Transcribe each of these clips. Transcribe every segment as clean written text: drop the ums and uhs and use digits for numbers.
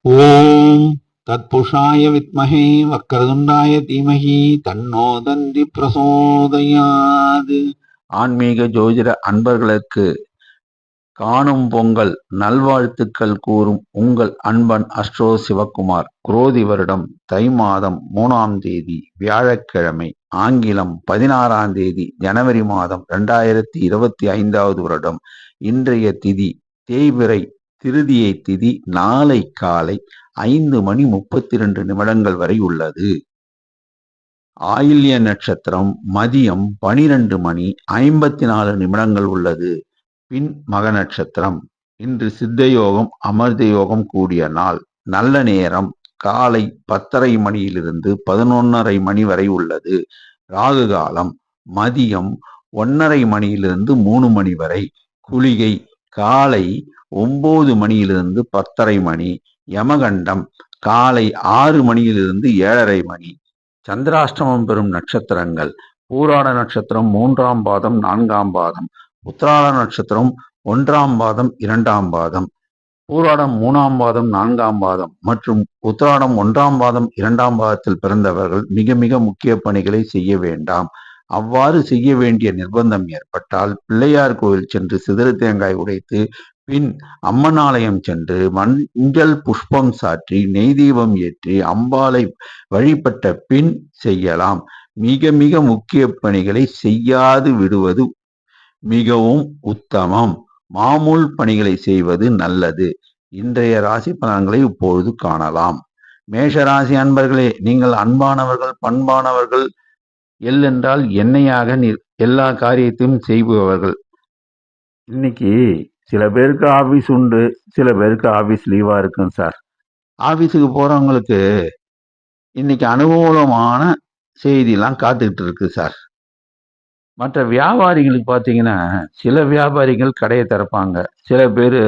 ஓம் தத்புருஷாய வித்மஹே வக்ரதுண்டாய தீமஹி தன்னோ தந்தி பிரசோதயாது. ஆன்மீக ஜோதிட அன்பர்களுக்கு காணும் பொங்கல் நல்வாழ்த்துக்கள் கூறும் உங்கள் அன்பன் அஸ்ட்ரோ சிவக்குமார். குரோதி வருடம் தை மாதம் 3ஆம் தேதி வியாழக்கிழமை, ஆங்கிலம் 16ஆம் தேதி ஜனவரி மாதம் 2025வது வருடம். இன்றைய திதி தேய்பிறை திருதியை திதி நாளை காலை 5:32 வரை உள்ளது. ஆயில்ய நட்சத்திரம் மதியம் 12:54 உள்ளது. பின் மக நட்சத்திரம். இன்று சித்தயோகம் அமிர்த யோகம் கூடிய நாள். நல்ல நேரம் காலை 10:30 மணியிலிருந்து 11:30 வரை உள்ளது. ராகு காலம் மதியம் 1:30 மணியிலிருந்து 3 மணி வரை. குளிகை காலை 9 மணியிலிருந்து 10:30 மணி. யமகண்டம் காலை 6 மணியிலிருந்து 7:30 மணி. சந்திராஷ்டமம் பெறும் நட்சத்திரங்கள்: பூராட நட்சத்திரம் 3ஆம் பாதம் 4ஆம் பாதம், உத்திராட நட்சத்திரம் 1ஆம் பாதம் 2ஆம் பாதம், பூராடம் 3ஆம் பாதம் 4ஆம் பாதம் மற்றும் உத்திராடம் 1ஆம் பாதம் 2ஆம் பாதத்தில் பிறந்தவர்கள் மிக மிக முக்கிய பணிகளை செய்ய வேண்டாம். அவ்வாறு செய்ய வேண்டிய நிர்பந்தம் ஏற்பட்டால் பிள்ளையார் கோவில் சென்று சிதறு தேங்காய் உடைத்து, பின் அம்மன் ஆலயம் சென்று மஞ்சள் புஷ்பம் சாற்றி நெய் தீபம் ஏற்றி அம்பாளை வழிபட்ட பின் செய்யலாம். மிக மிக முக்கிய பணிகளை செய்யாது விடுவது மிகவும் உத்தமம். மாமூல் பணிகளை செய்வது நல்லது. இன்றைய ராசி பலன்களை இப்பொழுது காணலாம். மேஷராசி அன்பர்களே, நீங்கள் அன்பானவர்கள், பண்பானவர்கள், எல் என்றால் எண்ணெயாக எல்லா காரியத்தையும் செய்பவர்கள். இன்னைக்கு சில பேருக்கு ஆபீஸ் உண்டு, சில பேருக்கு ஆபீஸ் லீவா இருக்கும் சார். ஆபீஸுக்கு போறவங்களுக்கு இன்னைக்கு அனுகூலமான செய்திலாம் காத்துக்கிட்டு இருக்கு சார். மற்ற வியாபாரிகளுக்கு பார்த்தீங்கன்னா, சில வியாபாரிகள் கடையை திறப்பாங்க. சில பேர்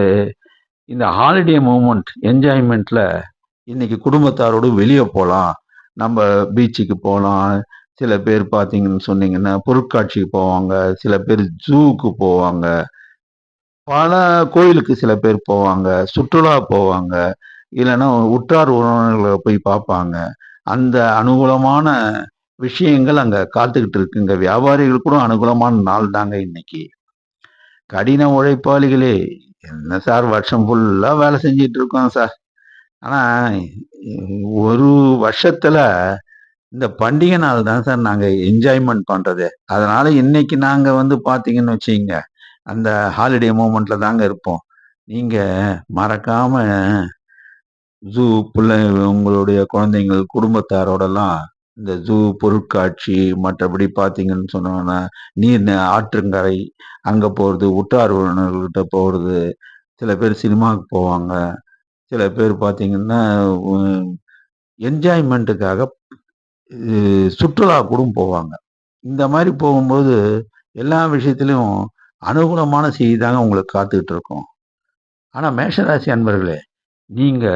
இந்த ஹாலிடே மூமெண்ட் என்ஜாய்மெண்ட்ல இன்னைக்கு குடும்பத்தாரோடு வெளியே போகலாம், நம்ம பீச்சுக்கு போகலாம். சில பேர் பார்த்தீங்கன்னு சொன்னீங்கன்னா பொருட்காட்சிக்கு போவாங்க, சில பேர் ஜூவுக்கு போவாங்க, பல கோயிலுக்கு சில பேர் போவாங்க, சுற்றுலா போவாங்க, இல்லைன்னா உற்றார் உறவினர்களை போய் பார்ப்பாங்க. அந்த அனுகூலமான விஷயங்கள் அங்க காத்துக்கிட்டு இருக்குங்க. வியாபாரிகள் கூட அனுகூலமான நாள் தாங்க இன்னைக்கு. கடின உழைப்பாளிகளே, என்ன சார் வருஷம் ஃபுல்லா வேலை செஞ்சிட்டு இருக்கோம் சார். ஆனா ஒரு வருஷத்துல இந்த பண்டிகை நாள் தான் சார் நாங்க என்ஜாய்மெண்ட் பண்றது. அதனால இன்னைக்கு நாங்க பாத்தீங்கன்னு வச்சுங்க, அந்த ஹாலிடே மூமெண்ட்ல தாங்க இருப்போம். நீங்க மறக்காம ஜூ உங்களுடைய குழந்தைங்கள் குடும்பத்தாரோடலாம் இந்த ஜூ பொருட்காட்சி, மற்றபடி பார்த்தீங்கன்னு சொன்னோன்னா நீர் ஆற்றங்கரை அங்க போறது, உற்றார் உறவினர்கள்கிட்ட போறது, சில பேர் சினிமாவுக்கு போவாங்க, சில பேர் பார்த்தீங்கன்னா என்ஜாய்மெண்ட்டுக்காக சுற்றுலா கூட போவாங்க. இந்த மாதிரி போகும்போது எல்லா விஷயத்திலும் அனுகூலமான செய்தி தாங்க உங்களுக்கு காத்துக்கிட்டு இருக்கோம். ஆனா மேஷராசி அன்பர்களே, நீங்க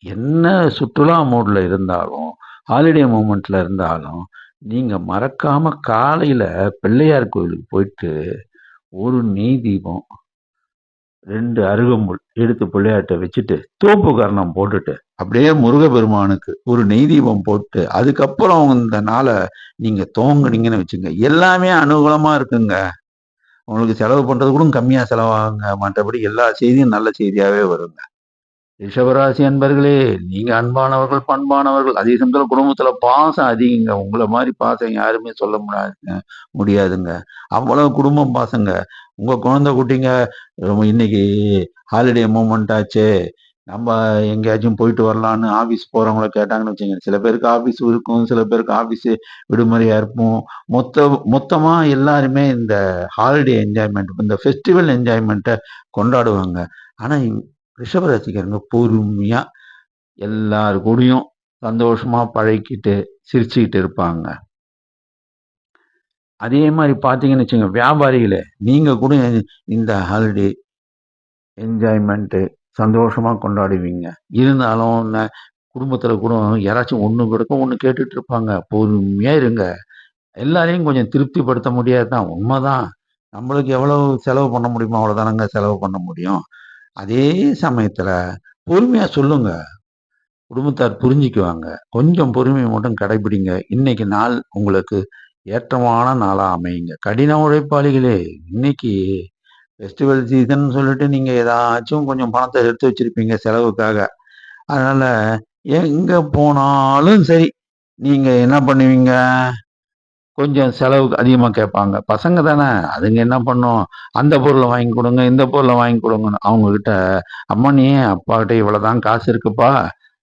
என்ன சுற்றுலா மூட்ல இருந்தாலும், ஹாலிடே மூமெண்ட்ல இருந்தாலும், நீங்க மறக்காம காலையில பிள்ளையார் கோயிலுக்கு போயிட்டு, ஒரு நெய் தீபம், 2 அருகம்புல் எடுத்து பிள்ளையார்ட்ட வச்சுட்டு, தோப்பு கரணம் போட்டுட்டு, அப்படியே முருகப்பெருமானுக்கு ஒரு நெய் தீபம் போட்டு, அதுக்கப்புறம் இந்த நாள நீங்க துவங்குனீங்கன்னு வச்சுங்க, எல்லாமே அனுகூலமா இருக்குங்க. உங்களுக்கு செலவு பண்றது கூட கம்மியா செலவாகுங்க. மற்றபடி எல்லா செய்தியும் நல்ல செய்தியாவே வருங்க. ரிஷபராசி அன்பர்களே, நீங்க அன்பானவர்கள், பண்பானவர்கள். அதே சமயத்துல குடும்பத்துல பாசம் அதிகங்க. உங்கள மாரி பாசம் யாருமே சொல்ல முடியாதுங்க. அவ்வளவு குடும்பம் பாசங்க. உங்க குழந்தை குட்டிங்க இன்னைக்கு ஹாலிடே மூமெண்ட் ஆச்சே, நம்ம எங்கேயாச்சும் போயிட்டு வரலான்னு ஆஃபீஸ் போறவங்கள கேட்டாங்கன்னு வச்சுங்க, சில பேருக்கு ஆஃபீஸ் இருக்கும், சில பேருக்கு ஆஃபீஸ் விடுமுறையா இருக்கும். மொத்தமா எல்லாருமே இந்த ஹாலிடே என்ஜாய்மெண்ட், இந்த ஃபெஸ்டிவல் என்ஜாய்மெண்ட்டை கொண்டாடுவாங்க. ஆனா ரிஷபராசிக்காரங்க பொறுமையா எல்லாரு கூடயும் சந்தோஷமா பழகிக்கிட்டு சிரிச்சுக்கிட்டு இருப்பாங்க. அதே மாதிரி பார்த்தீங்கன்னு வச்சுங்க, வியாபாரிகளே, நீங்க கூட இந்த ஹாலிடே என்ஜாய்மெண்ட்டு சந்தோஷமா கொண்டாடுவீங்க. இருந்தாலும் குடும்பத்துல கூட யாராச்சும் ஒண்ணு கிடக்கும் ஒண்ணு கேட்டுட்டு இருப்பாங்க. பொறுமையா இருங்க. எல்லாரையும் கொஞ்சம் திருப்திப்படுத்த முடியாது தான், உண்மைதான். நம்மளுக்கு எவ்வளவு செலவு பண்ண முடியுமோ அவ்வளவுதானங்க செலவு பண்ண முடியும். அதே சமயத்துல பொறுமையா சொல்லுங்க. குடும்பத்தார் புரிஞ்சுக்குவாங்க. கொஞ்சம் பொறுமைய மட்டும் கடைபிடிங்க. இன்னைக்கு நாள் உங்களுக்கு ஏற்றமான நாளா அமையுங்க. கடின உழைப்பாளிகளே, இன்னைக்கு ஃபெஸ்டிவல் சீசன் சொல்லிட்டு நீங்க ஏதாச்சும் கொஞ்சம் பணத்த எடுத்து வச்சிருப்பீங்க செலவுக்காக. அதனால எங்க போனாலும் சரி, நீங்க என்ன பண்ணுவீங்க? கொஞ்சம் செலவுக்கு அதிகமா கேட்பாங்க. பசங்க தானே, அதுங்க என்ன பண்ணும்? அந்த பொருள வாங்கி குடுங்க, இந்த பொருள வாங்கி குடுங்கன்னு. அவங்ககிட்ட, "அம்மா அப்பாகிட்ட இவ்வளவுதான் காசு இருக்குப்பா"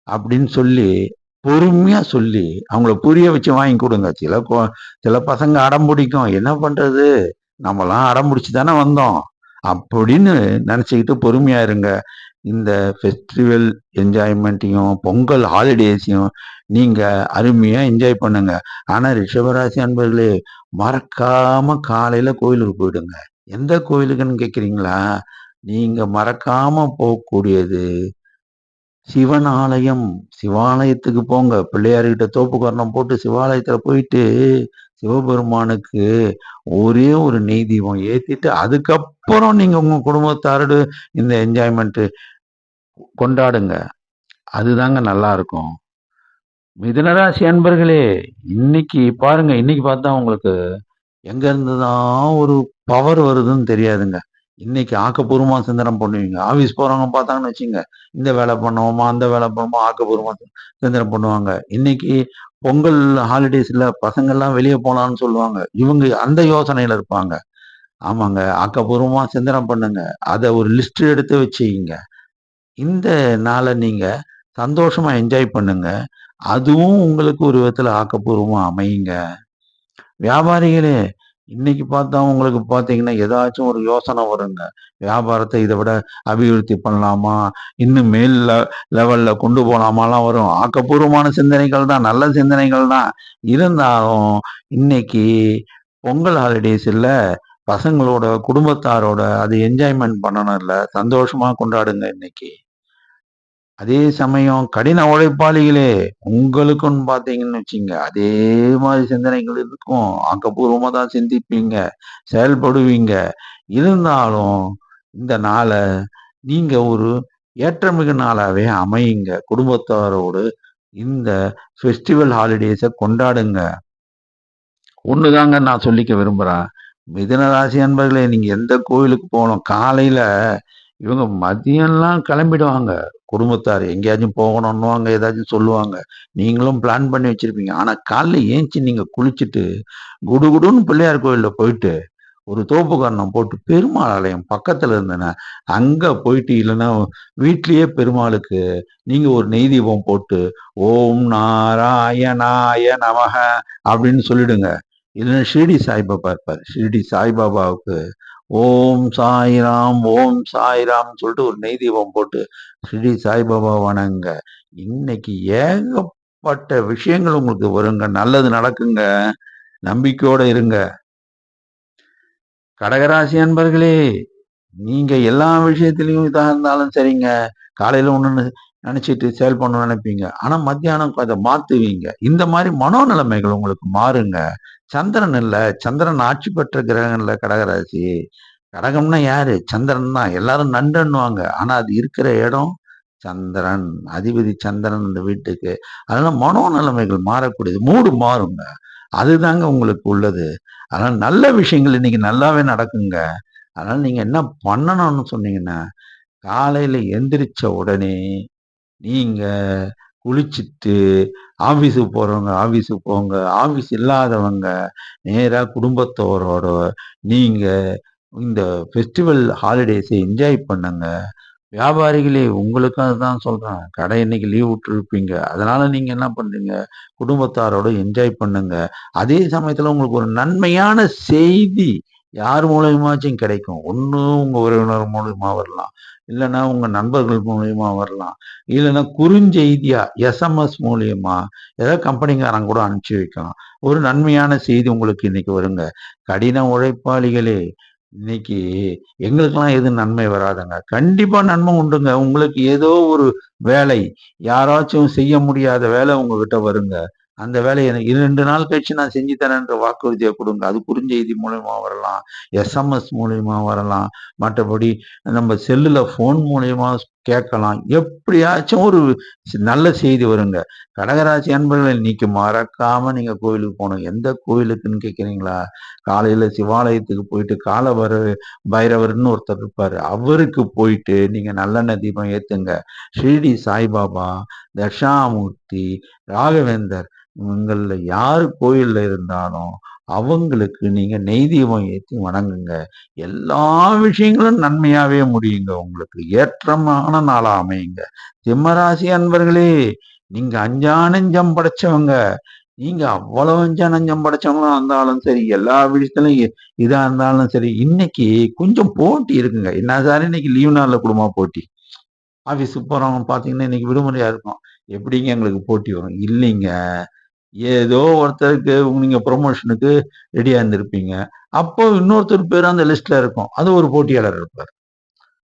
அப்படின்னு சொல்லி, பொறுமையா சொல்லி, அவங்கள புரிய வச்சு வாங்கி குடுங்க. சில பசங்க அடம் பிடிக்கும். என்ன பண்றது? நம்மலாம் அடம் பிடிச்சு தானே வந்தோம். அப்படின்னு நினைச்சுக்கிட்டு பொறுமையா இருங்க. இந்த ஃபெஸ்டிவல் என்ஜாய்மெண்ட்டையும், பொங்கல் ஹாலிடேஸையும் நீங்க அருமையா என்ஜாய் பண்ணுங்க. ஆனா ரிஷபராசி அன்பர்களே, மறக்காம காலையில கோயிலுக்கு போயிடுங்க. எந்த கோயிலுக்குன்னு கேட்கிறீங்களா? நீங்க மறக்காம போகக்கூடியது சிவன் ஆலயம். சிவாலயத்துக்கு போங்க. பிள்ளையார்கிட்ட தோப்புக்கரணம் போட்டு சிவாலயத்துல போயிட்டு, சிவபெருமானுக்கு ஒரே ஒரு நெய் தீபம் ஏத்திட்டு, அதுக்கப்புறம் நீங்க உங்க குடும்பத்தாரோட இந்த என்ஜாய்மெண்ட் கொண்டாடுங்க. அதுதாங்க நல்லா இருக்கும். மிதுனராசி அன்பர்களே, இன்னைக்கு பாருங்க, இன்னைக்கு பார்த்தா உங்களுக்கு எங்க இருந்து தான் ஒரு பவர் வருதுன்னு தெரியாதுங்க. இன்னைக்கு ஆக்கப்பூர்வமா சிந்தனை பண்ணுவீங்க. ஆஃபீஸ் போறவங்க பார்த்தாங்கன்னு வச்சுக்கங்க, இந்த வேலை பண்ணுவோமா, அந்த வேலை பண்ணுவோமா, ஆக்கப்பூர்வமா சிந்தனை பண்ணுவாங்க. இன்னைக்கு பொங்கல் ஹாலிடேஸ்ல பசங்கள்லாம் வெளிய போலான்னு சொல்லுவாங்க. இவங்க அந்த யோசனையில இருப்பாங்க. ஆமாங்க. ஆக்கப்பூர்வமா சிந்தனை பண்ணுங்க. அத ஒரு லிஸ்ட் எடுத்து வச்சுக்கங்க. இந்த நாள நீங்க சந்தோஷமா என்ஜாய் பண்ணுங்க. அதுவும் உங்களுக்கு ஒரு விதத்துல ஆக்கப்பூர்வமா அமையுங்க. வியாபாரிகளே, இன்னைக்கு பார்த்தா உங்களுக்கு பார்த்தீங்கன்னா, ஏதாச்சும் ஒரு யோசனை வருங்க. வியாபாரத்த இத விட அபிவிருத்தி பண்ணலாமா? இன்னும் மேல் லெவல்ல கொண்டு போலாமாலாம் வரும். ஆக்கப்பூர்வமான சிந்தனைகள் தான், நல்ல சிந்தனைகள் தான். இருந்தாலும், இன்னைக்கு பொங்கல் ஹாலிடேஸ் இல்ல, பசங்களோட, குடும்பத்தாரோட அது என்ஜாய்மென்ட் பண்ணணும்ல. சந்தோஷமா கொண்டாடுங்க இன்னைக்கு. அதே சமயம் கடின உழைப்பாளிகளே, உங்களுக்குன்னு பார்த்தீங்கன்னு வச்சுக்கங்க, அதே மாரி சிந்தனைகள் இருக்கும். ஆக்கப்பூர்வமா தான் சிந்திப்பீங்க, செயல்படுவீங்க. இருந்தாலும், இந்த நாள நீங்க ஒரு ஏற்றமிகு நாளாவே அமையுங்க. குடும்பத்தாரோடு இந்த ஃபெஸ்டிவல் ஹாலிடேஸ கொண்டாடுங்க. ஒண்ணுதாங்க நான் சொல்லிக்க விரும்புறேன். மிதுன ராசி அன்பர்களே, நீங்க எந்த கோவிலுக்கு போணும், காலையில இவங்க மதியம்லாம் கிளம்பிடுவாங்க. குடும்பத்தார் எங்கேயாச்சும் போகணுன்னுவாங்க, ஏதாச்சும் சொல்லுவாங்க. நீங்களும் பிளான் பண்ணி வச்சிருப்பீங்க. ஆனா காலைல ஏந்திச்சு நீங்க குளிச்சுட்டு, குடுகுடுன்னு பிள்ளையார் கோயில்ல போயிட்டு, ஒரு தோப்புக்கரணம் போட்டு பெருமாள் ஆலயம் பக்கத்துல இருந்ததுன்னா, அங்க போயிட்டு இல்லன்னா வீட்லயே பெருமாளுக்கு நீங்க ஒரு நெய் தீபம் போட்டு, "ஓம் நாராயணாய நமஹ" அப்படின்னு சொல்லிடுங்க. இல்லன்னா ஷிரடி சாய்பாபா இருப்பாரு. ஷிரடி சாய்பாபாவுக்கு ஓம் சாய்ராம் சொல்லிட்டு ஒரு நெய் தீபம் போட்டு ஷிரடி சாய்பாபா வணங்க. இன்னைக்கு ஏகப்பட்ட விஷயங்கள் உங்களுக்கு வருங்க. நல்லது நடக்குங்க. நம்பிக்கையோட இருங்க. கடகராசி அன்பர்களே, நீங்க எல்லா விஷயத்திலயும் இதா இருந்தாலும் சரிங்க. காலையில ஒண்ணு நினைச்சிட்டு செயல் பண்ணணும்னு நினைப்பீங்க. ஆனா மத்தியானம் அத மாத்துவீங்க. இந்த மாரி மனோநிலைமைகள் உங்களுக்கு மாறுங்க. சந்திரன் இல்ல, சந்திரன் ஆட்சி பெற்ற கிரகம் இல்ல கடகராசி. கடகம்னா யாரு? சந்திரன் தான். எல்லாரும் நண்பன்னுவாங்க. ஆனா அது இருக்கிற இடம் சந்திரன். அதிபதி சந்திரன் அந்த வீட்டுக்கு. அதனால மனோநிலைமைகள் மாறக்கூடியது. மூடு மாறுங்க. அதுதாங்க உங்களுக்கு உள்ளது. அதனால நல்ல விஷயங்கள் இன்னைக்கு நல்லாவே நடக்குங்க. அதனால நீங்க என்ன பண்ணணும்னு சொன்னீங்கன்னா, காலையில எந்திரிச்ச உடனே நீங்க குளிச்சுட்டு, ஆஃபீஸுக்கு போறவங்க ஆஃபீஸுக்கு போங்க. ஆஃபீஸ் இல்லாதவங்க நேரா குடும்பத்தோரோட நீங்க இந்த ஃபெஸ்டிவல் ஹாலிடேஸ என்ஜாய் பண்ணுங்க. வியாபாரிகளே உங்களுக்கும் அதுதான் சொல்றேன். கடை இன்னைக்கு லீவ் விட்டுருப்பீங்க. அதனால நீங்க என்ன பண்றீங்க, குடும்பத்தாரோட என்ஜாய் பண்ணுங்க. அதே சமயத்துல உங்களுக்கு ஒரு நன்மையான செய்தி யார் மூலியமாச்சும் கிடைக்கும். ஒண்ணு உங்க உறவினர் மூலியமா வரலாம். இல்லன்னா உங்க நண்பர்கள் மூலியமா வரலாம். இல்லன்னா குறுஞ்செய்தியா எஸ்எம்எஸ் மூலியமா ஏதாவது கம்பெனிக்காரன் கூட அனுப்பிச்சு வைக்கலாம். ஒரு நன்மையான செய்தி உங்களுக்கு இன்னைக்கு வருங்க. கடின உழைப்பாளிகளே, இன்னைக்கு எங்களுக்கெல்லாம் எதுவும் நன்மை வராதுங்க. கண்டிப்பா நன்மை உண்டுங்க. உங்களுக்கு ஏதோ ஒரு வேலை, யாராச்சும் செய்ய முடியாத வேலை உங்ககிட்ட வருங்க. அந்த வேலைய எனக்கு 2 நாள் கழிச்சு நான் செஞ்சு தரேன்ற வாக்குறுதிய குடுங்க. அது குறுஞ்செய்தி மூலியமா வரலாம். எஸ்எம்எஸ் மூலியமா வரலாம். மற்றபடி நம்ம செல்லுல ஃபோன் மூலியமா கேட்கலாம். எப்படியாச்சும் ஒரு நல்ல செய்தி வருங்க. கடகராசி அன்பர்கள் இன்னைக்கு மறக்காம நீங்க கோயிலுக்கு போணும். எந்த கோயிலுக்குன்னு கேட்கிறீங்களா? காலையில சிவாலயத்துக்கு போயிட்டு பைரவர்ன்னு ஒருத்தர் இருப்பாரு. அவருக்கு போயிட்டு நீங்க நல்லெண்ணெய் தீபம் ஏத்துங்க. ஷிரடி சாய்பாபா, தட்சிணாமூர்த்தி, ராகவேந்தர் இவங்கள்ல யாரு கோயில்ல இருந்தாலும் அவங்களுக்கு நீங்க நெய் தீபம் ஏத்தி வணங்குங்க. எல்லா விஷயங்களும் நன்மையாவே முடியுங்க. உங்களுக்கு ஏற்றமான நாளா அமையுங்க. சிம்மராசி அன்பர்களே, நீங்க அஞ்சா நெஞ்சம் படைச்சவங்க. நீங்க அவ்வளவு அஞ்சா நெஞ்சம் படைச்சவங்களா இருந்தாலும் சரி, எல்லா விஷயத்திலும் இதா இருந்தாலும் சரி, இன்னைக்கு கொஞ்சம் போட்டி இருக்குங்க. என்ன சார் இன்னைக்கு லீவ் நாள்ல குடும்ப போட்டி. ஆபீஸுக்கு போறவங்க பாத்தீங்கன்னா இன்னைக்கு விடுமுறையா இருக்கும். எப்படிங்க எங்களுக்கு போட்டி வரும்? இல்லைங்க. ஏதோ ஒருத்தருக்கு நீங்க ப்ரொமோஷனுக்கு ரெடியா இருந்திருப்பீங்க. அப்போ இன்னொருத்தர் பேரு அந்த லிஸ்ட்ல இருக்கும். அது ஒரு போட்டியாளர் இருப்பார்.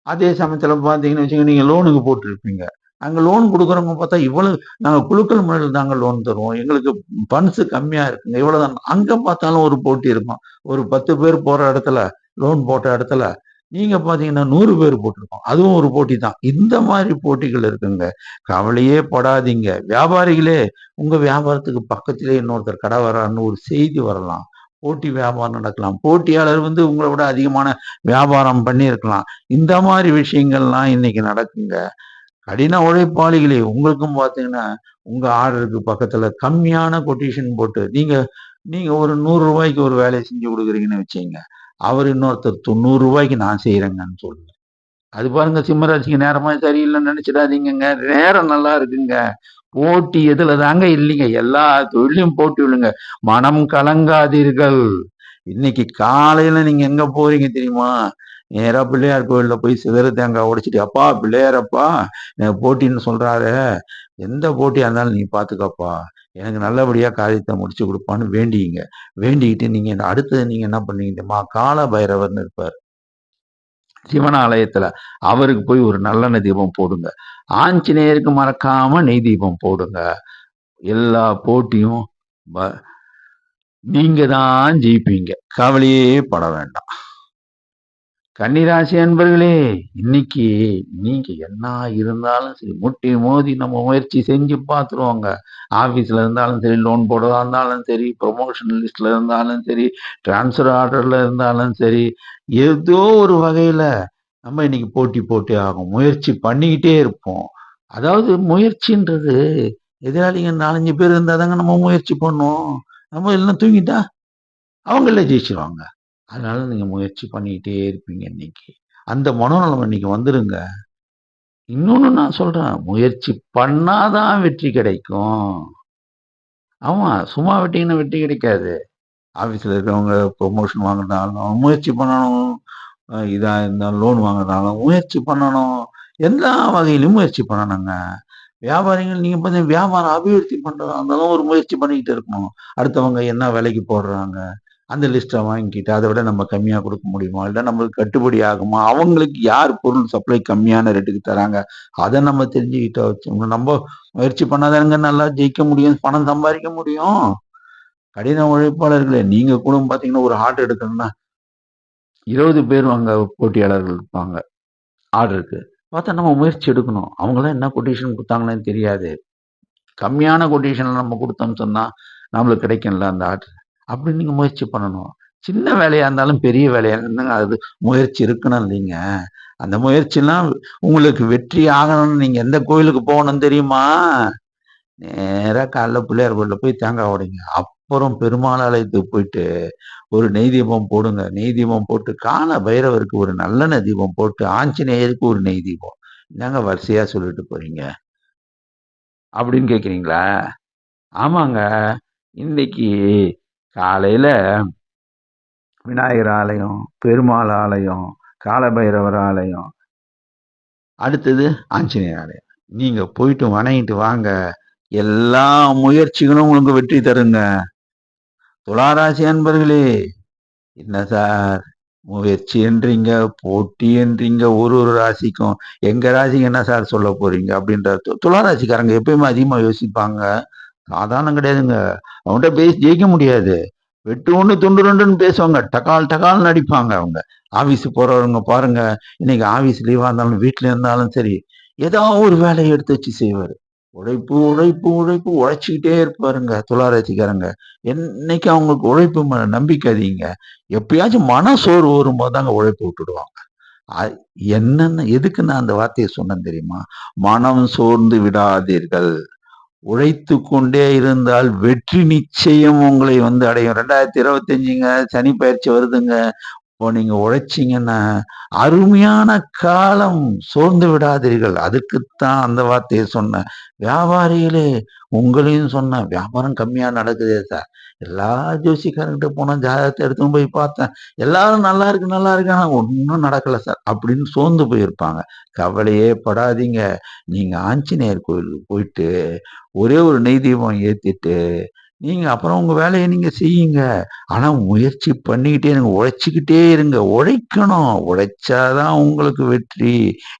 அதே சமயத்துல பார்த்தீங்கன்னு வச்சுக்கோங்க, நீங்க லோனுக்கு போட்டிருப்பீங்க. அங்க லோன் குடுக்குறவங்க பார்த்தா, இவ்வளவு நாங்க குழுக்கள் முறையில தாங்க லோன் தருவோம். எங்களுக்கு ஃபண்ட்ஸ் கம்மியா இருக்குங்க. இவ்வளவுதான். அங்க பார்த்தாலும் ஒரு போட்டி இருக்கும். ஒரு 10 பேர் போற இடத்துல, லோன் போட்ட இடத்துல, நீங்க பார்த்தீங்கன்னா 100 பேர் போட்டிருக்கோம். அதுவும் ஒரு போட்டி தான். இந்த மாரி போட்டிகள் இருக்குங்க. கவலையே படாதீங்க. வியாபாரிகளே, உங்க வியாபாரத்துக்கு பக்கத்திலேயே இன்னொருத்தர் கடை வர்றாருன்னு ஒரு செய்தி வரலாம். போட்டி வியாபாரம் நடக்கலாம். போட்டியாளர் உங்கள விட அதிகமான வியாபாரம் பண்ணியிருக்கலாம். இந்த மாரி விஷயங்கள்லாம் இன்னைக்கு நடக்குங்க. கடின உழைப்பாளிகளே, உங்களுக்கும் பார்த்தீங்கன்னா, உங்க ஆர்டருக்கு பக்கத்துல கம்மியான கொட்டேஷன் போட்டு, நீங்க நீங்க ஒரு ரூ. 100க்கு ஒரு வேலைய செஞ்சு குடுக்குறீங்கன்னு வச்சுக்கங்க. அவரு இன்னொருத்தர் ரூ. 90க்கு நான் செய்றேங்கன்னு சொல்லுவாரு. அது பாருங்க சிம்மராசிக்கு நேரமா சரியில்லன்னு நெனச்சிடாதீங்கங்க. நேரம் நல்லா இருக்குங்க. போட்டி எதுல தாங்க இல்லைங்க. எல்லா தொழில்லயும் போட்டி விழுங்க. மனம் கலங்காதீர்கள். இன்னைக்கு காலையில நீங்க எங்க போறீங்க தெரியுமா? நேரா பிள்ளையார் கோயில்ல போய் சிதறு தேங்காய் உடைச்சிட்டு, "அப்பா பிள்ளையாரப்பா, எனக்கு போட்டின்னு சொல்றாரே, எந்த போட்டியா இருந்தாலும் நீ பாத்துக்கப்பா. எனக்கு நல்லபடியா காரியத்த முடிச்சு குடுப்பான்னு" வேண்டிக்கிங்க. வேண்டிக்கிட்டு நீங்க அடுத்தது நீங்க என்ன பண்ணீங்க தெரியுமா? கால பைரவர்ன்னு இருப்பாரு. சிவன் ஆலயத்துல. அவருக்கு போய் ஒரு நல்லெண்ணெய் தீபம் போடுங்க. ஆஞ்சநேயருக்கு மறக்காம நெய் தீபம் போடுங்க. எல்லா போட்டியும் ப நீங்க தான் ஜெயிப்பீங்க. கவலையே பட வேண்டாம். கன்னிராசி அன்பர்களே, இன்னைக்கு நீங்க என்ன இருந்தாலும் சரி, முட்டி மோதி நம்ம முயற்சி செஞ்சு பார்த்துருவோங்க. ஆபீஸ்ல இருந்தாலும் சரி, லோன் போடுறதா இருந்தாலும் சரி, ப்ரொமோஷன் லிஸ்ட்ல இருந்தாலும் சரி, டிரான்ஸ்ஃபர் ஆர்டர்ல இருந்தாலும் சரி, ஏதோ ஒரு வகையில நம்ம இன்னைக்கு போட்டி போட்டே ஆகும். முயற்சி பண்ணிக்கிட்டே இருப்போம். அதாவது முயற்சின்றது எதிராளிங்க 4, 5 பேர் இருந்தா தாங்க நம்ம முயற்சி பண்ணுவோம். நம்ம எல்லாம் தூங்கிட்டா அவங்களே ஜெயிச்சுருவாங்க. அதனால நீங்க முயற்சி பண்ணிக்கிட்டே இருப்பீங்க இன்னைக்கு. அந்த மனோநலம் இன்னைக்கு வந்துருங்க. இன்னொன்னு நான் சொல்றேன். முயற்சி பண்ணாதான் வெற்றி கிடைக்கும். ஆமா, சும்மா விட்டீங்கன்னா வெற்றி கிடைக்காது. ஆபீஸ்ல இருக்கிறவங்க ப்ரொமோஷன் வாங்குனாலும் முயற்சி பண்ணணும். இதா இருந்தாலும் லோன் வாங்குனாலும் முயற்சி பண்ணணும். எல்லா வகையிலும் முயற்சி பண்ணணுங்க. வியாபாரிகள் நீங்க பார்த்தீங்கன்னா வியாபாரம் அபிவிருத்தி பண்றதா இருந்தாலும் ஒரு முயற்சி பண்ணிக்கிட்டு இருக்கணும். அடுத்தவங்க என்ன விலைக்கு போடுறாங்க? அந்த லிஸ்ட்ட வாங்கிக்கிட்டு, அத விட நம்ம கம்மியா குடுக்க முடியுமா? இல்ல நம்மளுக்கு கட்டுப்படி ஆகுமா? அவங்களுக்கு யார் பொருள் சப்ளை கம்மியான ரேட்டுக்கு தராங்க? அத நம்ம தெரிஞ்சுக்கிட்டா வச்சோம்னா, நம்ப முயற்சி பண்ணா தானங்க நல்லா ஜெயிக்க முடியும், பணம் சம்பாரிக்க முடியும். கடின உழைப்பாளர்களே, நீங்க கூட பார்த்தீங்கன்னா, ஒரு ஆர்டர் எடுக்கணும்னா 20 பேர் அங்க போட்டியாளர்கள் இருப்பாங்க, ஆர்டருக்கு. பார்த்தா நம்ம முயற்சி எடுக்கணும். அவங்கலாம் என்ன கொட்டேஷன் குடுத்தாங்கன்னு தெரியாது. கம்மியான கொட்டேஷன்ல நம்ம குடுத்தோம்னு சொன்னா, நம்மளுக்கு கிடைக்கும்ல அந்த ஆர்டர். அப்படி நீங்க முயற்சி பண்ணணும். சின்ன வேலையா இருந்தாலும், பெரிய வேலையா இருந்தாலும் அது முயற்சி இருக்கணும் இல்லைங்க. அந்த முயற்சிலாம் உங்களுக்கு வெற்றி ஆகணும்னு நீங்க எந்த கோயிலுக்கு போகணும் தெரியுமா? நேரா காலைல பிள்ளையார் கோயில்ல போய் தேங்காய் உடைங்க. அப்புறம் பெருமாள் ஆலயத்துக்கு போயிட்டு, ஒரு நெய் தீபம் போடுங்க. நெய் தீபம் போட்டு கால பைரவருக்கு ஒரு நல்லெண்ணெய் தீபம் போட்டு, ஆஞ்சநேயருக்கு ஒரு நெய் தீபம். என்னங்க வரிசையா சொல்லிட்டு போறீங்க? அப்படின்னு கேட்கிறீங்களா? ஆமாங்க. இன்னைக்கு காலையில விநாயகர் ஆலயம், பெருமாள் ஆலயம், காலபைரவர் ஆலயம், அடுத்தது ஆஞ்சநேயர் ஆலயம். நீங்க போயிட்டு வணங்கிட்டு வாங்க. எல்லா முயற்சிகளும் உங்களுக்கு வெற்றி தருங்க. துளாராசி அன்பர்களே, என்ன சார் முயற்சி என்றீங்க, போட்டி என்றீங்க, ஒரு ராசிக்கும். எங்க ராசிக்கு என்ன சார் சொல்ல போறீங்க? அப்படின்ற துளாராசிக்காரங்க எப்பயுமே அதிகமா யோசிப்பாங்க. சாதாரணம் கிடையாதுங்க. அவன்கிட்ட பேசி ஜெயிக்க முடியாது. வெட்டு 1 துண்டு 2ன்னு பேசுவாங்க. டகால் டகால்னு அடிப்பாங்க அவங்க. ஆபீஸ் போறவங்க பாருங்க, இன்னைக்கு ஆபீஸ் லீவா இருந்தாலும், வீட்ல இருந்தாலும் சரி, ஏதாவது ஒரு வேலையை எடுத்து வச்சு செய்வாரு. உழைப்பு, உழைப்பு, உழைப்பு உழைச்சுக்கிட்டே இருப்பாருங்க துளாராசிக்காரங்க. என்னைக்கு அவங்களுக்கு உழைப்பு மேல நம்பிக்கை அதிகங்க. எப்பயாச்சும் மன சோர்வு வரும்போது தாங்க உழைப்பு விட்டுடுவாங்க. அ என்னன்னு எதுக்கு நான் அந்த வார்த்தைய சொன்னேன் தெரியுமா? மனம் சோர்ந்து விடாதீர்கள். உழைத்துக் கொண்டே இருந்தால் வெற்றி நிச்சயம் உங்களை வந்து அடையும். 2025ங்க சனி பெயர்ச்சி வருதுங்க. இப்போ நீங்க உழைச்சீங்கன்னா, அருமையான காலம். சோர்ந்து விடாதீர்கள். அதுக்குத்தான் அந்த வார்த்தைய சொன்னேன். வியாபாரிகளே, உங்களையும் சொன்னேன். வியாபாரம் கம்மியா நடக்குதே சார். எல்லா ஜோசியக்காரர்கிட்ட போனா ஜாதகத்த எடுத்துன்னு போய் பார்த்தேன். எல்லாரும் நல்லா இருக்கு, நல்லா இருக்கு. ஆனா ஒண்ணும் நடக்கல சார். அப்படின்னு சோர்ந்து போயிருப்பாங்க. கவலையே படாதீங்க. நீங்க ஆஞ்சநேயர் கோயிலுக்கு போயிட்டு, ஒரே ஒரு நெய் தீபம் ஏத்திட்டு, நீங்க அப்புறம் உங்க வேலைய நீங்க செய்யுங்க. ஆனா முயற்சி பண்ணிக்கிட்டே இருங்க. உழைச்சுக்கிட்டே இருங்க. உழைக்கணும். உழைச்சாதான் உங்களுக்கு வெற்றி.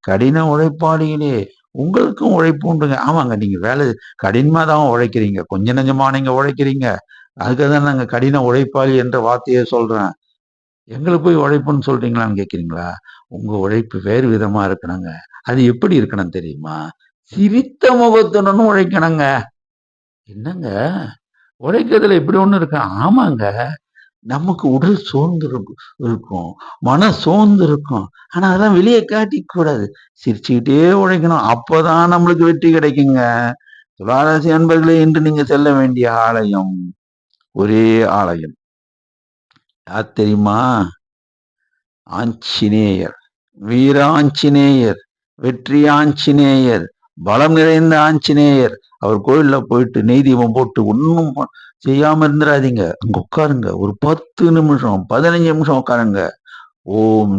கடின உழைப்பாளிகளே! உங்களுக்கும் உழைப்பு உண்டுங்க. ஆமாங்க. நீங்க வேலை கடினமா தான் உழைக்கிறீங்க. கொஞ்சம் நெஞ்சமா நீங்க உழைக்கிறீங்க. அதுக்காக தான் நாங்க கடின உழைப்பாளி என்ற வார்த்தையே சொல்றேன். எங்கள போய் உழைப்புன்னு சொல்றீங்களான்னு கேட்கிறீங்களா? உங்க உழைப்பு வேறு விதமா இருக்கணுங்க. அது எப்படி இருக்கணும் தெரியுமா? சிரித்த முகத்துடன் உழைக்கணுங்க. என்னங்க? உழைக்கிறதுல இப்படி ஒண்ணு இருக்கா? ஆமாங்க. நமக்கு உடல் சோர்ந்து இருக்கும். மனம் சோர்ந்து இருக்கும். ஆனா அதெல்லாம் வெளிய காட்டிக்க கூடாது. சிரிச்சுக்கிட்டே உழைக்கணும். அப்பதான் நம்மளுக்கு வெற்றி கிடைக்குங்க. துளாராசி அன்பர்களே, இன்று நீங்க செல்ல வேண்டிய ஆலயம், ஒரே ஆலயம். யார் தெரியுமா? ஆஞ்சநேயர். வீர ஆஞ்சநேயர், வெற்றி ஆஞ்சநேயர், பலம் நிறைந்த ஆஞ்சநேயர். அவர் கோயில்ல போயிட்டு நெய் தீபம் போட்டு ஒண்ணும் செய்யாம இருந்துடாதீங்க. அங்க உட்காருங்க. ஒரு 10 நிமிஷம், 15 நிமிஷம் உட்காருங்க. ஓம்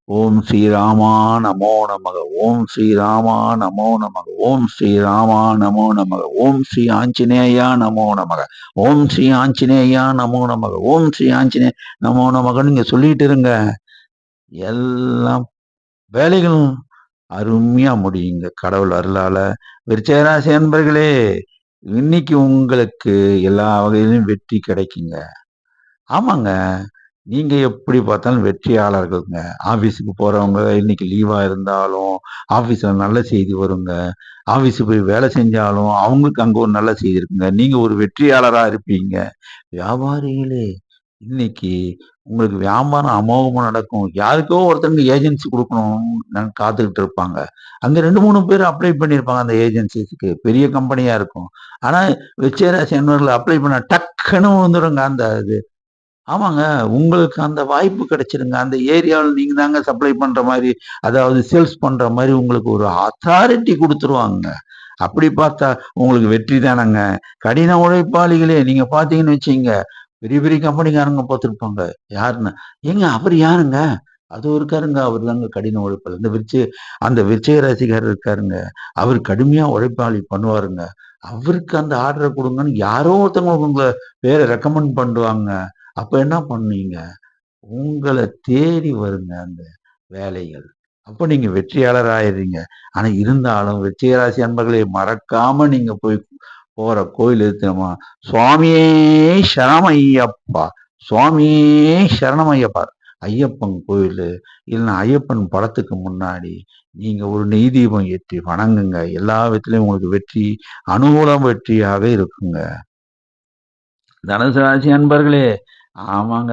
ஓம் ஸ்ரீராமா நமோ நமக. ஓம் ஸ்ரீராமா நமோ நமக. ஓம் ஸ்ரீராமா நமோ நமக. ஓம் ஸ்ரீ ஆஞ்சநேயா நமோ நமக. ஓம் ஸ்ரீ ஆஞ்சநேயா நமோ நமக. ஓம் ஸ்ரீ ஆஞ்சநேய நமோ நமகன்னு நீங்க சொல்லிட்டு இருங்க. எல்லாம் வேலைகளும் அருமையா முடியுங்க கடவுள் அருளால. விருச்சிக அன்பர்களே, இன்னைக்கு உங்களுக்கு எல்லா வகையிலும் வெற்றி கிடைக்குங்க. ஆமாங்க. நீங்க எப்படி பார்த்தாலும் வெற்றியாளர்கள்ங்க. ஆபீஸுக்கு போறவங்க இன்னைக்கு லீவா இருந்தாலும், ஆபீஸ்ல நல்ல செய்தி வருங்க. ஆபீஸுக்கு போய் வேலை செஞ்சாலும், அவங்களுக்கு அங்க ஒரு நல்ல செய்தி இருக்குங்க. நீங்க ஒரு வெற்றியாளரா இருப்பீங்க. வியாபாரிகளே, இன்னைக்கு உங்களுக்கு வியாபாரம் அமோகமா நடக்கும். யாருக்கோ ஒருத்தருக்கு ஏஜென்சி குடுக்கணும்னு காத்துக்கிட்டு இருப்பாங்க. அங்க 2, 3 பேர் அப்ளை பண்ணியிருப்பாங்க அந்த ஏஜென்சிஸ்க்கு. பெரிய கம்பெனியா இருக்கும். ஆனா, விருச்சிக அன்பர்கள் அப்ளை பண்ணா டக்குன்னு வந்துருங்க அந்த இது. ஆமாங்க. உங்களுக்கு அந்த வாய்ப்பு கிடைச்சிருங்க. அந்த ஏரியாவுல நீங்க தாங்க சப்ளை பண்ற மாரி, அதாவது சேல்ஸ் பண்ற மாரி உங்களுக்கு ஒரு அத்தாரிட்டி குடுத்துருவாங்க. அப்படி பார்த்தா உங்களுக்கு வெற்றி தானங்க. கடின உழைப்பாளிகளே, நீங்க பார்த்தீங்கன்னு வச்சுக்கங்க, பெரிய பெரிய கம்பெனிக்காரங்க பார்த்துருப்பாங்க. யாருன்னு, "ஏங்க அவரு யாருங்க?" "அதோ இருக்காருங்க. அவரு தாங்க கடின உழைப்பாளி." அந்த விருச்சிக ராசிக்காரர் இருக்காருங்க. அவரு கடுமையா உழைப்பாளி பண்ணுவாருங்க. அவருக்கு அந்த ஆர்டர குடுங்கன்னு யாரோ ஒருத்தவங்க உங்கள பேர ரெக்கமெண்ட் பண்ணுவாங்க. அப்ப என்ன பண்ணுவீங்க? உங்கள தேடி வருங்க அந்த வேலைகள். அப்ப நீங்க வெற்றியாளர் ஆயிடுறீங்க. ஆனா இருந்தாலும் விருச்சிக ராசி அன்பர்களே, மறக்காம நீங்க போய் போற கோயில் எது தெரியுமா? சுவாமியே சரணமையப்பா! சுவாமியே சரணமையப்பா! ஐயப்பன் கோயிலு, இல்லன்னா ஐயப்பன் படத்துக்கு முன்னாடி நீங்க ஒரு நெய் தீபம் ஏற்றி வணங்குங்க. எல்லா விதத்திலயும் உங்களுக்கு வெற்றி, அனுகூல வெற்றியாக இருக்குங்க. தனுசு ராசி அன்பர்களே, ஆமாங்க.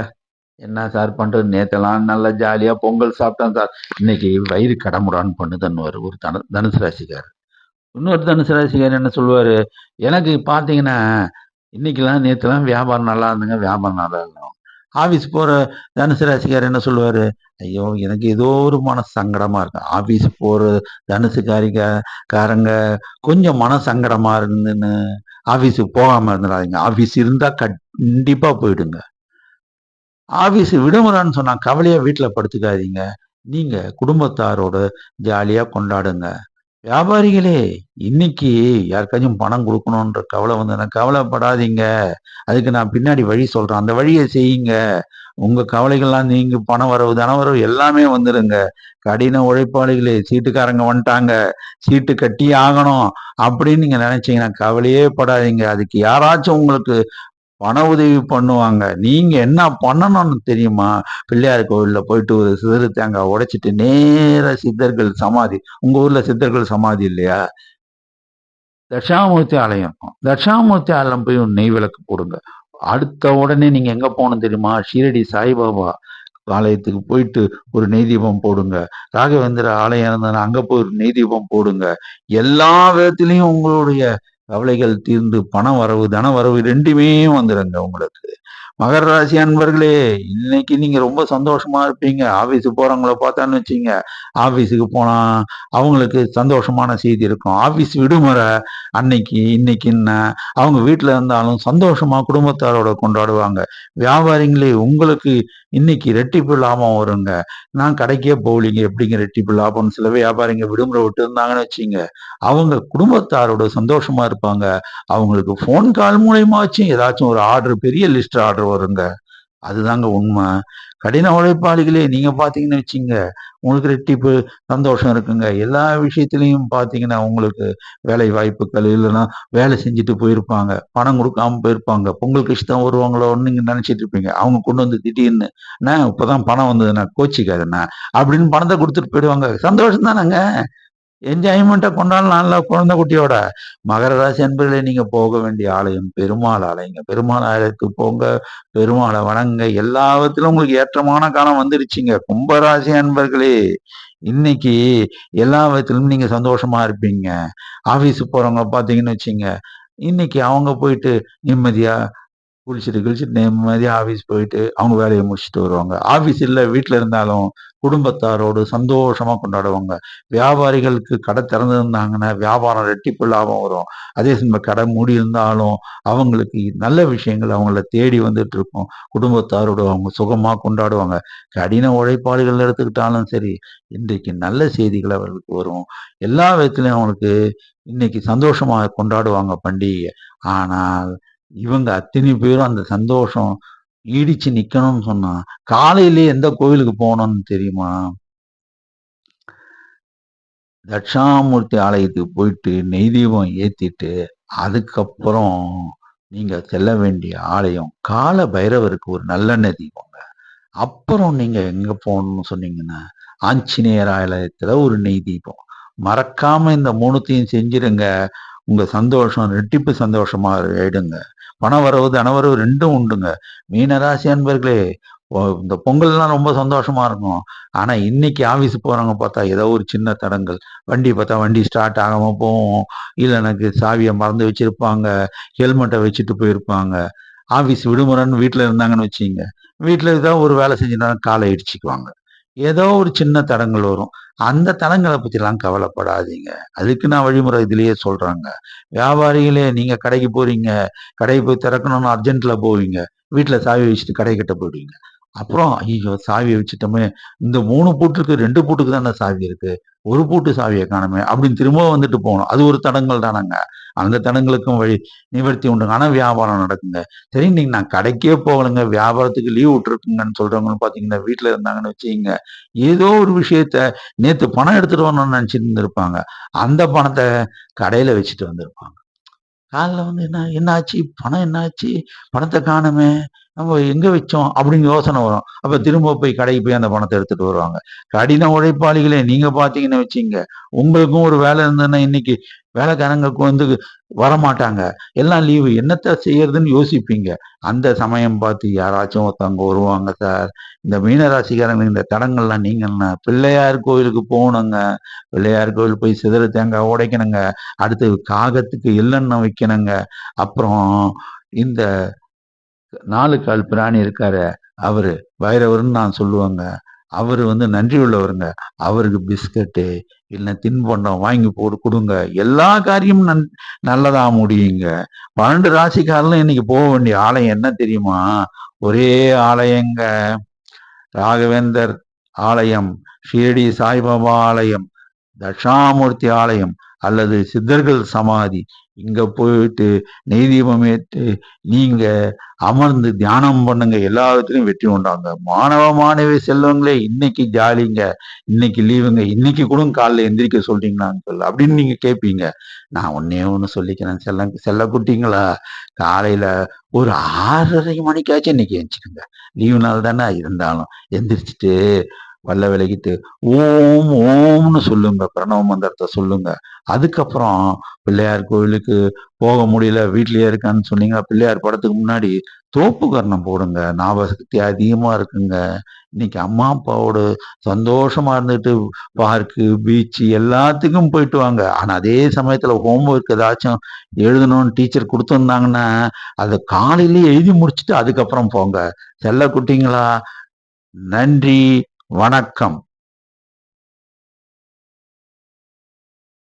என்ன சார் பண்றது? நேத்தெல்லாம் நல்லா ஜாலியா பொங்கல் சாப்பிட்டேன் சார். இன்னைக்கு வயிறு கடமுடான்னு பண்ணுதுன்னுவாரு ஒரு தனுசு ராசிக்காரர். இன்னொரு தனுசு ராசிக்காரர் என்ன சொல்லுவாரு, எனக்கு பார்த்தீங்கன்னா, இன்னைக்கெல்லாம் நேத்துலாம் வியாபாரம் நல்லா இருந்துங்க, வியாபாரம் நல்லா இல்ல. ஆஃபீஸ் போற தனுசு ராசிக்காரர் என்ன சொல்லுவாரு, ஐயோ! எனக்கு ஏதோ ஒரு மன சங்கடமா இருக்கு. ஆஃபீஸ் போற காரங்க கொஞ்சம் மன சங்கடமா இருந்துன்னு ஆஃபீஸுக்கு போகாம இருந்துடாதீங்க. ஆஃபீஸ் இருந்தா கண்டிப்பா போயிடுங்க. ஆபீஸ் விடுமுறைன்னு சொன்னா கவலையா வீட்ல படுத்துக்காதீங்க. நீங்க குடும்பத்தாரோட ஜாலியா கொண்டாடுங்க. வியாபாரிகளே, இன்னைக்கு யாருக்காச்சும் பணம் குடுக்கணுன்ற கவலை வந்ததுன்னா கவலைப்படாதீங்க. அதுக்கு நான் பின்னாடி வழி சொல்றேன். அந்த வழிய செய்யுங்க. உங்க கவலைகள்லாம் நீங்கி பண வரவு, தன வரவு எல்லாமே வந்துருங்க. கடின உழைப்பாளிகளே, சீட்டுக்காரங்க வந்துட்டாங்க. சீட்டு கட்டியே ஆகணும் அப்படின்னு நீங்க நினைச்சீங்கன்னா கவலையே படாதீங்க. அதுக்கு யாராச்சும் உங்களுக்கு பண உதவி பண்ணுவாங்க. நீங்க என்ன பண்ணணும்னு தெரியுமா? பிள்ளையார் கோவில்ல போயிட்டு ஒரு சிதறு தேங்காய் உடைச்சிட்டு நேரா சித்தர்கள் சமாதி. உங்க ஊர்ல சித்தர்கள் சமாதி இல்லையா? தட்சிணாமூர்த்தி ஆலயம் இருக்கும். தட்சிணாமூர்த்தி ஆலயம் போய் ஒரு நெய் விளக்கு போடுங்க. அடுத்த உடனே நீங்க எங்க போகணும் தெரியுமா? ஷீரடி சாய்பாபா ஆலயத்துக்கு போயிட்டு ஒரு நெய் தீபம் போடுங்க. ராகவேந்திர ஆலயம் இருந்ததுன்னா அங்க போய் ஒரு நெய் தீபம் போடுங்க. எல்லா விதத்திலயும் உங்களுடைய கவலைகள் தீர்ந்து பண வரவு, தன வரவு 2மே வந்துருங்க உங்களுக்கு. மகர ராசி அன்பர்களே, இன்னைக்கு நீங்க ரொம்ப சந்தோஷமா இருப்பீங்க. ஆபீஸுக்கு போறவங்கள பார்த்தான்னு வச்சுங்க, ஆபீஸுக்கு போனா அவங்களுக்கு சந்தோஷமான செய்தி இருக்கும். ஆபீஸ் விடுமுறை அன்னைக்கு, இன்னைக்குன்னு அவங்க வீட்ல இருந்தாலும் சந்தோஷமா குடும்பத்தாரோட கொண்டாடுவாங்க. வியாபாரிங்களே உங்களுக்கு இன்னைக்கு ரெட்டிப்பு லாபம் வருங்க. நான் கடைக்கே போகலீங்க, எப்படிங்க ரெட்டிப்பு லாபம்னு சில வியாபாரிங்க விடுமுறை விட்டு இருந்தாங்கன்னு வச்சுங்க, அவங்க குடும்பத்தாரோட சந்தோஷமா இருப்பாங்க. அவங்களுக்கு ஃபோன் கால் மூலியமாச்சும் ஏதாச்சும் ஒரு ஆர்டர், பெரிய லிஸ்ட் ஆர்டர் வருங்க. அதுதாங்க உண்மை. கடின உழைப்பாளிகளே நீங்க பார்த்தீங்கன்னு வச்சுங்க, உங்களுக்கு ரெட்டிப்பு சந்தோஷம் இருக்குங்க. எல்லா விஷயத்திலயும் பார்த்தீங்கன்னா, உங்களுக்கு வேலை வாய்ப்புகள் இல்லன்னா, வேலை செஞ்சுட்டு போயிருப்பாங்க. பணம் குடுக்காம போயிருப்பாங்க. பொங்கல் கழிச்சு தான் வருவாங்களோன்னு நீங்க நெனச்சிட்டு இருப்பீங்க. அவங்க கொண்டு வந்து திடீர்னு, "அண்ணே இப்பதான் பணம் வந்ததுண்ணே, கோச்சிக்காதண்ணே" அப்படின்னு பணத்த குடுத்துட்டு போயிடுவாங்க. சந்தோஷம் தானங்க. என்ஜாய்மெண்ட்டா கொண்டாடலாம்ல குழந்தை குட்டியோட. மகர ராசி அன்பர்களே நீங்க போக வேண்டிய ஆலயம் பெருமாள் ஆலயங்க. பெருமாள் ஆலயத்துக்கு போங்க, பெருமாள வணங்குங்க. எல்லாவற்றிலும் உங்களுக்கு ஏற்றமான காலம் வந்துருச்சுங்க. கும்பராசி அன்பர்களே, இன்னைக்கு எல்லா விதத்திலும் நீங்க சந்தோஷமா இருப்பீங்க. ஆஃபீஸுக்கு போறவங்க பார்த்தீங்கன்னு வச்சுங்க, இன்னைக்கு அவங்க போயிட்டு நிம்மதியா குளிச்சுட்டு கிளிச்சுட்டு நிம்மதியா ஆஃபீஸ் போயிட்டு, அவங்க வேலைய முடிச்சுட்டு வருவாங்க. ஆஃபீஸ் இல்ல வீட்ல இருந்தாலும், குடும்பத்தாரோடு சந்தோஷமா கொண்டாடுவாங்க. வியாபாரிகளுக்கு கடை திறந்திருந்தாங்கன்னா, வியாபாரம் ரெட்டிப்பு லாபம் வரும். அதே சமயம் கடை மூடியிருந்தாலும், அவங்களுக்கு நல்ல விஷயங்கள் அவங்கள தேடி வந்துட்டுருக்கும். குடும்பத்தாரோடு அவங்க சுகமா கொண்டாடுவாங்க. கடின உழைப்பாளிகள் எடுத்துக்கிட்டாலும் சரி, இன்றைக்கு நல்ல செய்திகள் அவர்களுக்கு வரும். எல்லா விதத்திலயும் அவங்களுக்கு இன்னைக்கு சந்தோஷமா கொண்டாடுவாங்க பண்டிகைய. ஆனால் இவங்க அத்தனை பேரும் அந்த சந்தோஷம் நீடிச்சு நிக்கணும்னு சொன்னா, காலையிலேயே எந்த கோவிலுக்கு போகணும்னு தெரியுமா? தட்சிணாமூர்த்தி ஆலயத்துக்கு போயிட்டு நெய் தீபம் ஏத்திட்டு, அதுக்கப்புறம் நீங்க செல்ல வேண்டிய ஆலயம் கால பைரவருக்கு ஒரு நல்லெண்ணெய் தீபங்க. அப்புறம் நீங்க எங்க போகணும்னு சொன்னீங்கன்னா, ஆஞ்சநேயர் ஆலயத்துல ஒரு நெய் தீபம். மறக்காம இந்த 3த்தையும் செஞ்சிருங்க. உங்க சந்தோஷம் ரெட்டிப்பு சந்தோஷமா ஆயிடுங்க. பணவரவு, தனவரவு 2ம் உண்டுங்க. மீனராசி அன்பர்களே, இந்த பொங்கல்லாம் ரொம்ப சந்தோஷமா இருக்கும். ஆனா, இன்னைக்கு ஆஃபீஸ் போறவங்க பார்த்தா ஏதோ ஒரு சின்ன தடங்கல். வண்டி பார்த்தா வண்டி ஸ்டார்ட் ஆகாம போகும். இல்ல சாவிய மறந்து வச்சிருப்பாங்க. ஹெல்மெட்ட வச்சுட்டு போயிருப்பாங்க. ஆஃபீஸ் விடுமுறைன்னு வீட்ல இருந்தாங்கன்னு வச்சுக்கங்க. வீட்ல ஏதோ ஒரு வேலை செஞ்சிருந்தாலும் கால இடிச்சுக்குவாங்க. ஏதோ ஒரு சின்ன தடங்கல் வரும். அந்த தடங்கள பத்திலாம் கவலைப்படாதீங்க. அதுக்கு நான் வழிமுறை இதிலேயே சொல்றேங்க. வியாபாரிகளே நீங்க கடைக்கு போறீங்க. கடைய போய் திறக்கணும்னு அர்ஜென்ட்ல போவீங்க. வீட்ல சாவி வச்சுட்டு கடைக்கிட்ட போயிடுவீங்க. அப்புறம் ஐய்யய்யோ! சாவிய வச்சுட்டோமே! இந்த 3 பூட்டுருக்கு 2 பூட்டுக்கு தானே சாவி இருக்கு. ஒரு பூட்டு சாவிய காணோமே! அப்படின்னு திரும்பவும் வந்துட்டு போணும். அது ஒரு தடங்கல் தானங்க. அந்த தடங்களுக்கும் வழி நிவர்த்தி உண்டுங்க. ஆனா வியாபாரம் நடக்குங்க. சரி இன்னைக்கு நான் கடைக்கே போகலங்க. வியாபாரத்துக்கு லீவ் விட்டுருக்குங்கன்னு சொல்றவங்களும் பார்த்தீங்கன்னா, வீட்ல இருந்தாங்கன்னு வச்சுக்கங்க. ஏதோ ஒரு விஷயத்த நேத்து பணம் எடுத்துட்டு வரணும்னு நெனச்சுட்டு இருந்திருப்பாங்க. அந்த பணத்த கடையில வச்சுட்டு வந்திருப்பாங்க. காலைல வந்து என்ன ஆச்சு? பணம் என்ன ஆச்சு? பணத்த காணோமே! நம்ம எங்க வச்சோம்? அப்படின்னு யோசனை வரும். அப்ப திரும்ப போய் கடைக்கு போய் அந்த பணத்த எடுத்துட்டு வருவாங்க. கடின உழைப்பாளிகளே நீங்க பார்த்தீங்கன்னு வச்சுக்கங்க, உங்களுக்கும் ஒரு வேலை இருந்ததுன்னா இன்னைக்கு வேலைக்காரங்க வந்து வரமாட்டாங்க. எல்லாம் லீவு. என்னத்த செய்யறதுன்னு யோசிப்பீங்க. அந்த சமயம் பார்த்து யாராச்சும் ஒருத்தவங்க வருவாங்க சார். இந்த மீன ராசிக்காரங்க இந்த தடங்கள்லாம் நீங்கள்னா பிள்ளையார் கோயிலுக்கு போகணுங்க. பிள்ளையார் கோயில் போய் சிதறு தேங்காய் உடைக்கணுங்க. அடுத்து காகத்துக்கு எள்ளெண்ணெய் வைக்கணுங்க. அப்புறம் இந்த 4 கால் பிராணி இருக்காரே, அவரு பைரவர்ன்னு நான் சொல்லுவேங்க. அவரு வந்து நன்றி உள்ளவருங்க. அவருக்கு பிஸ்கட்டு, இல்ல தின்பண்டம் வாங்கி போட்டு குடுங்க. எல்லா காரியமும் நல்லதா முடியுங்க. 12 ராசிக்காரர்களும் இன்னைக்கு போக வேண்டிய ஆலயம் என்ன தெரியுமா? ஒரே ஆலயங்க. ராகவேந்தர் ஆலயம், ஷிரடி சாய்பாபா ஆலயம், தட்சிணாமூர்த்தி ஆலயம். அல்லது சித்தர்கள் சமாதி இங்க போயிட்டு நெய் தீபம் ஏற்று நீங்க அமர்ந்து தியானம் பண்ணுங்க, எல்லாத்துலயும் வெற்றி உண்டாங்க. மாணவ மாணவி செல்வங்களே, இன்னைக்கு ஜாலிங்க, இன்னைக்கு லீவுங்க, இன்னைக்கு கூட காலைல எந்திரிக்க சொல்றீங்களா அங்கிள் அப்படின்னு நீங்க கேட்பீங்க. நான் ஒன்னே ஒண்ணு சொல்லிக்கிறேன், செல்ல குட்டிங்களா, காலையில ஒரு 6:30 மணிக்காச்சும் இன்னைக்கு எந்திரிச்சுக்குங்க. லீவு நாள் தானே இருந்தாலும் எந்திரிச்சிட்டு பல்ல விளக்கிட்டு ஓம் ஓம்னு சொல்லுங்க, பிரணவ மந்திரத்தை சொல்லுங்க. அதுக்கப்புறம் பிள்ளையார் கோவிலுக்கு போக முடியல, வீட்லயே இருக்கான்னு சொன்னீங்க, பிள்ளையார் படத்துக்கு முன்னாடி தோப்பு கரணம் போடுங்க, ஞாபக சக்தி அதிகமா இருக்குங்க. இன்னைக்கு அம்மா அப்பாவோட சந்தோஷமா இருந்துட்டு பார்க்கு பீச்சு எல்லாத்துக்கும் போயிட்டு வாங்க. ஆனா அதே சமயத்துல ஹோம்ஒர்க் ஏதாச்சும் எழுதணும்னு டீச்சர் கொடுத்துருந்தாங்கன்னா அதை காலையிலேயே எழுதி முடிச்சுட்டு அதுக்கப்புறம் போங்க. செல்ல குட்டிங்களா, நன்றி, வணக்கம்.